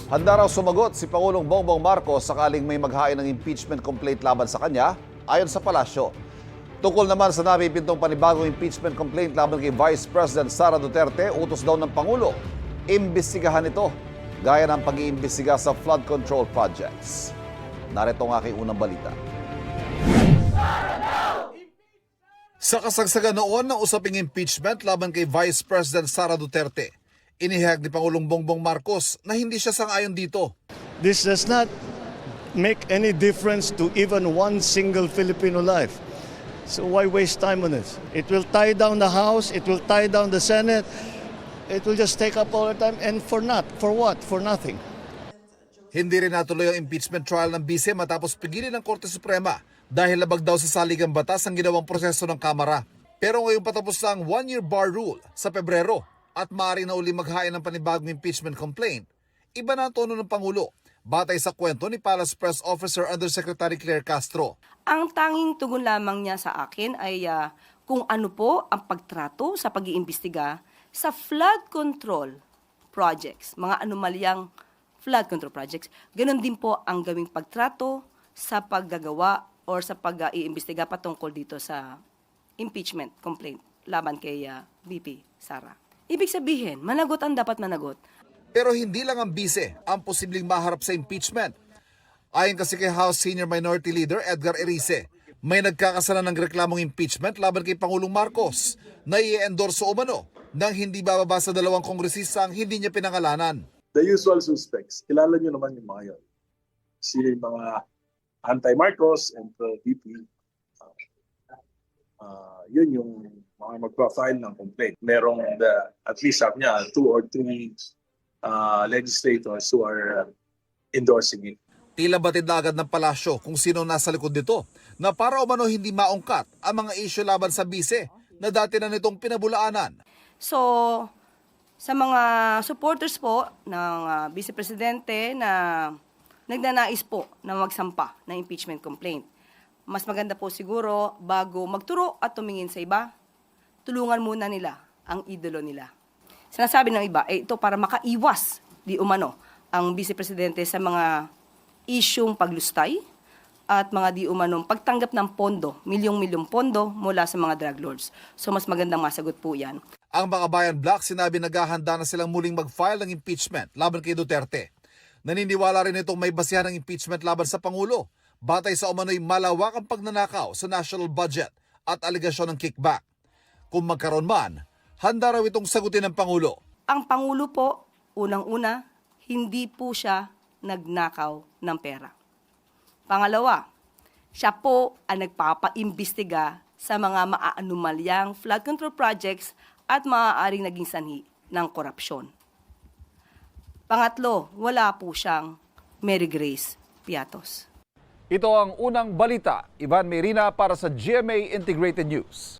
Handa raw sumagot si Pangulong Bongbong Marcos sakaling may maghain ng impeachment complaint laban sa kanya, ayon sa palasyo. Tungkol naman sa napipintong panibagong impeachment complaint laban kay Vice President Sara Duterte, utos daw ng Pangulo, imbestigahan ito, gaya ng pag-iimbestiga sa flood control projects. Narito ang aking unang balita. Sa kasagsagan noon ng usaping impeachment laban kay Vice President Sara Duterte, inihayag ni Pangulong Bongbong Marcos na hindi siya sang-ayon dito. This does not make any difference to even one single Filipino life. So why waste time on this? It will tie down the House, it will tie down the Senate, it will just take up all the time and for what? For nothing. Hindi rin natuloy ang impeachment trial ng bise matapos pigilin ng Korte Suprema dahil labag daw sa saligang batas ang ginawang proseso ng Kamara. Pero ngayon patapos na ang one-year bar rule sa Pebrero at maaari na uli maghain ng panibagong impeachment complaint, iba na ang tono ng Pangulo, batay sa kwento ni Palace Press Officer Undersecretary Claire Castro. Ang tanging tugon lamang niya sa akin ay kung ano po ang pagtrato sa pag-iimbestiga sa flood control projects, mga anomalyang flood control projects. Ganon din po ang gawing pagtrato sa paggagawa or sa pag-iimbestiga patungkol dito sa impeachment complaint laban kay VP Sara. Ibig sabihin, managot ang dapat managot. Pero hindi lang ang bise ang posibleng maharap sa impeachment. Ayon kasi kay House Senior Minority Leader Edgar Erice, may nagkakasalan ng reklamong impeachment laban kay Pangulong Marcos na i-endorso umano nang hindi bababa sa dalawang kongresista ang hindi niya pinangalanan. The usual suspects, kilala nyo naman yung mga yun. Si mga anti-Marcos and pro-VP, yun yung mga magpa-file ng complaint. Merong at least sabi niya, 2 or 3 legislators who are endorsing it. Tila batid na agad ng palasyo kung sino nasa likod nito na para umano hindi maungkat ang mga isyu laban sa bise na dati na nitong pinabulaanan. So, sa mga supporters po ng Vice Presidente na nagnanais po na magsampa ng impeachment complaint, mas maganda po siguro bago magturo at tumingin sa iba, tulungan muna nila ang idolo nila. Sinasabi ng iba, ito para makaiwas di umano ang Vice Presidente sa mga isyung paglustay at mga di umanong pagtanggap ng pondo, milyong-milyong pondo mula sa mga drug lords. So mas magandang masagot po yan. Ang mga bayan bloc sinabi naghahanda na silang muling mag-file ng impeachment laban kay Duterte. Naniniwala rin itong may basihan ng impeachment laban sa Pangulo, batay sa umano'y malawakang pagnanakaw sa national budget at aligasyon ng kickback. Kung magkaroon man, handa raw itong sagutin ng Pangulo. Ang Pangulo po, unang-una, hindi po siya nagnakaw ng pera. Pangalawa, siya po ang nagpapaimbestiga sa mga maaanumalyang flood control projects at maaaring naging sanhi ng korupsyon. Pangatlo, wala po siyang Mary Grace Piatos. Ito ang unang balita. Ivan Merina para sa GMA Integrated News.